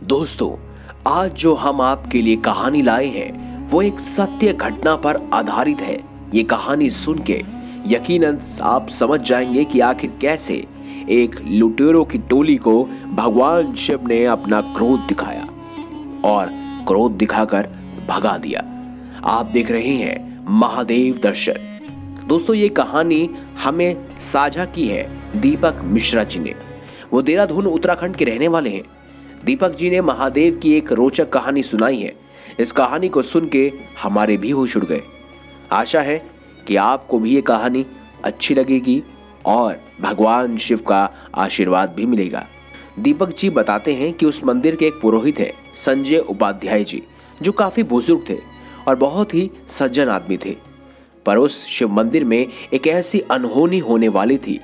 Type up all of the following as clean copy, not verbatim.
दोस्तों, आज जो हम आपके लिए कहानी लाए हैं वो एक सत्य घटना पर आधारित है। ये कहानी सुन के यकीनन आप समझ जाएंगे कि आखिर कैसे एक लुटेरों की टोली को भगवान शिव ने अपना क्रोध दिखाया और क्रोध दिखाकर भगा दिया। आप देख रहे हैं महादेव दर्शन। दोस्तों, ये कहानी हमें साझा की है दीपक मिश्रा जी ने। वो देहरादून उत्तराखंड के रहने वाले हैं। दीपक जी ने महादेव की एक रोचक कहानी सुनाई है। इस कहानी को सुन के हमारे भी होश उड़ गए। आशा है कि आपको भी ये कहानी अच्छी लगेगी और भगवान शिव का आशीर्वाद भी मिलेगा। दीपक जी बताते हैं कि उस मंदिर के एक पुरोहित है संजय उपाध्याय जी, जो काफी बुजुर्ग थे और बहुत ही सज्जन आदमी थे। पर उस शिव मंदिर में एक ऐसी अनहोनी होने वाली थी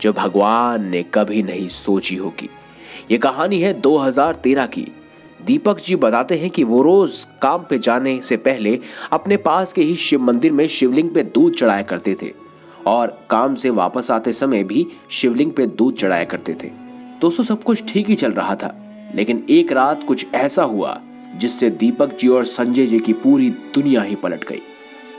जो भगवान ने कभी नहीं सोची होगी। ये कहानी है 2013 की। दीपक जी बताते हैं कि वो रोज काम पे जाने से पहले अपने पास के ही शिव मंदिर में शिवलिंग पे दूध चढ़ाया करते थे और काम से वापस आते समय भी शिवलिंग पे दूध चढ़ाया करते थे। दोस्तों, सब कुछ ठीक ही चल रहा था, लेकिन एक रात कुछ ऐसा हुआ जिससे दीपक जी और संजय जी की पूरी दुनिया ही पलट गई।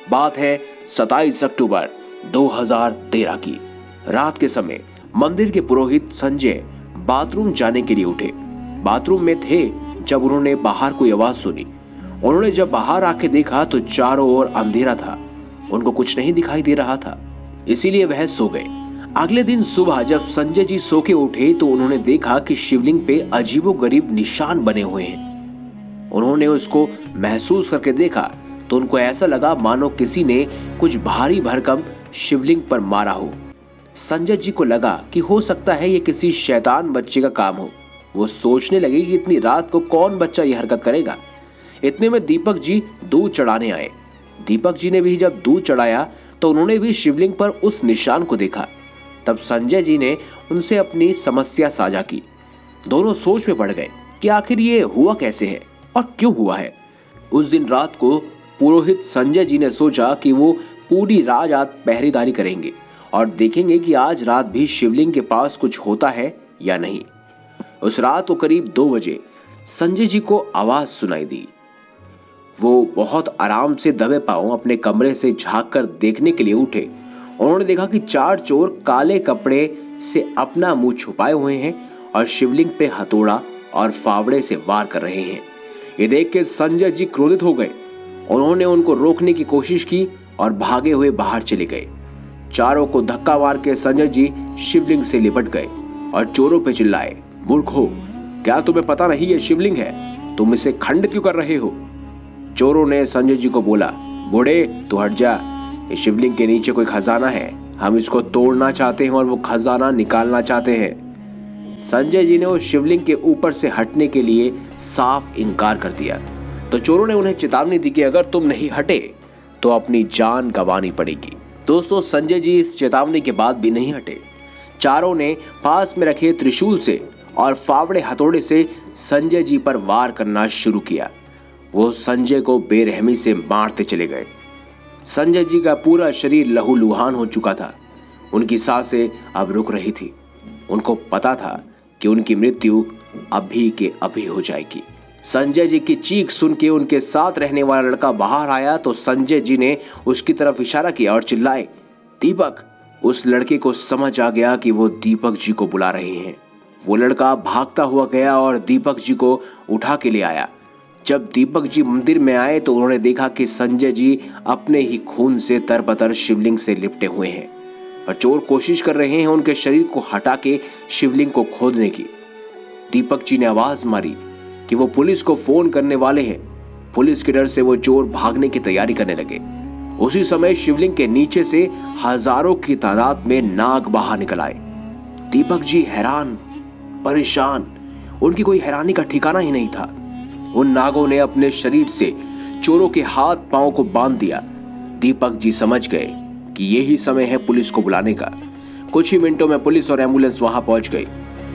बात है 27 अक्टूबर 2013 की। रात के समय मंदिर के पुरोहित संजय बाथरूम जाने के लिए उठे। बाथरूम में थे जब उन्होंने बाहर कोई आवाज सुनी। उन्होंने जब बाहर आके देखा तो चारों ओर अंधेरा था, उनको कुछ नहीं दिखाई दे रहा था, इसीलिए वह सो गए। अगले दिन सुबह जब संजय जी सो के उठे तो उन्होंने देखा कि शिवलिंग पे अजीबोगरीब निशान बने हुए हैं। उन्होंने उसको महसूस करके देखा तो उनको ऐसा लगा मानो किसी ने कुछ भारी भरकम शिवलिंग पर मारा हो। संजय जी को लगा कि हो सकता है ये किसी शैतान बच्चे का काम हो। वो सोचने लगे कि इतनी रात को कौन बच्चा ये हरकत करेगा। इतने में दीपक जी दूध चढ़ाने आए। दीपक जी ने भी जब दूध चढ़ाया तो उन्होंने भी शिवलिंग पर उस निशान को देखा। तब संजय जी ने उनसे अपनी समस्या साझा की। दोनों सोच में पड़ गए कि आखिर ये हुआ कैसे है और क्यों हुआ है। उस दिन रात को पुरोहित संजय जी ने सोचा कि वो पूरी रात पहरेदारी करेंगे और देखेंगे कि आज रात भी शिवलिंग के पास कुछ होता है या नहीं। उस रात को करीब 2 बजे संजय जी को आवाज सुनाई दी। वो बहुत आराम से दबे पांव अपने कमरे से झांक कर देखने के लिए उठे। उन्होंने देखा कि 4 चोर काले कपड़े से अपना मुंह छुपाए हुए हैं और शिवलिंग पे हथौड़ा और फावड़े से वार कर रहे हैं। ये देख के संजय जी क्रोधित हो गए। उन्होंने उनको रोकने की कोशिश की और भागे हुए बाहर चले गए। चारों को धक्का मार के संजय जी शिवलिंग से लिपट गए और चोरों पे चिल्लाए, मूर्खो, क्या तुम्हें पता नहीं ये शिवलिंग है? तुम इसे खंडित क्यों कर रहे हो? चोरों ने संजय जी को बोला, बूढ़े तू हट जा, इस शिवलिंग के नीचे कोई खजाना है, हम इसको तोड़ना चाहते हैं और वो खजाना निकालना चाहते हैं। संजय जी ने उस शिवलिंग के ऊपर से हटने के लिए साफ इनकार कर दिया। तो चोरों ने उन्हें चेतावनी दी कि अगर तुम नहीं हटे तो अपनी जान गंवानी पड़ेगी। दोस्तों, संजय जी इस चेतावनी के बाद भी नहीं हटे। चारों ने पास में रखे त्रिशूल से और फावड़े हथौड़े से संजय जी पर वार करना शुरू किया। वो संजय को बेरहमी से मारते चले गए। संजय जी का पूरा शरीर लहूलुहान हो चुका था। उनकी सांसें अब रुक रही थी। उनको पता था कि उनकी मृत्यु अभी के अभी हो जाएगी। संजय जी की चीख सुन के उनके साथ रहने वाला लड़का बाहर आया तो संजय जी ने उसकी तरफ इशारा किया और चिल्लाए, दीपक। उस लड़के को समझ आ गया कि वो दीपक जी को बुला रहे हैं। वो लड़का भागता हुआ गया और दीपक जी को उठा के ले आया। जब दीपक जी मंदिर में आए तो उन्होंने देखा कि संजय जी अपने ही खून से तरबतर शिवलिंग से लिपटे हुए हैं और चोर कोशिश कर रहे हैं उनके शरीर को हटा के शिवलिंग को खोदने की। दीपक जी ने आवाज मारी कि वो पुलिस को फोन करने वाले हैं। पुलिस के डर से वो चोर भागने की तैयारी करने लगे। उसी समय शिवलिंग के नीचे से हजारों की तादाद में नाग बाहर निकल आए। दीपक जी हैरान, परेशान, उनकी कोई हैरानी का ठिकाना ही नहीं था। उन नागों ने अपने शरीर से चोरों के हाथ पांव को बांध दिया। दीपक जी समझ गए कि यही समय है पुलिस को बुलाने का। कुछ ही मिनटों में पुलिस और एम्बुलेंस वहां पहुंच गई।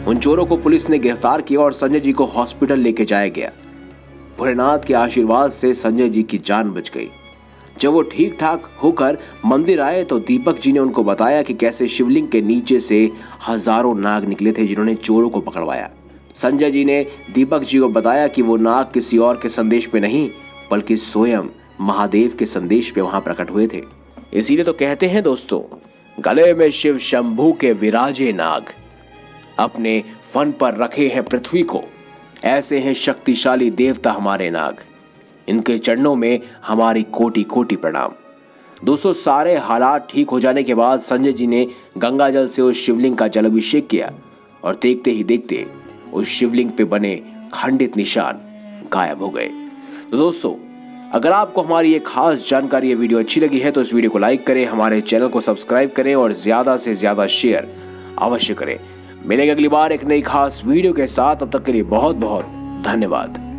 उन चोरों को पुलिस ने गिरफ्तार किया और संजय जी को हॉस्पिटल लेके जाया गया। भोलेनाथ के आशीर्वाद से संजय जी की जान बच गई। जब वो ठीक ठाक होकर मंदिर आए तो दीपक जी ने उनको बताया कि कैसे शिवलिंग के नीचे से हजारों नाग निकले थे जिन्होंने चोरों को पकड़वाया। संजय जी ने दीपक जी को बताया कि वो नाग किसी और के संदेश पे नहीं बल्कि स्वयं महादेव के संदेश पे वहां प्रकट हुए थे। इसीलिए तो कहते हैं दोस्तों, गले में शिव शंभू के विराजे नाग, अपने फन पर रखे हैं पृथ्वी को, ऐसे हैं शक्तिशाली देवता हमारे नाग, इनके चरणों में हमारी कोटि कोटि प्रणाम। दोस्तों, सारे हालात ठीक हो जाने के बाद संजय जी ने गंगा जल से उस शिवलिंग का जलाभिषेक किया और देखते ही देखते उस शिवलिंग पे बने खंडित निशान गायब हो गए। तो दोस्तों, अगर आपको हमारी ये खास जानकारी, ये वीडियो अच्छी लगी है तो इस वीडियो को लाइक करें, हमारे चैनल को सब्सक्राइब करें और ज्यादा से ज्यादा शेयर अवश्य करें। मिलेंगे अगली बार एक नई खास वीडियो के साथ, तब तक के लिए बहुत बहुत धन्यवाद।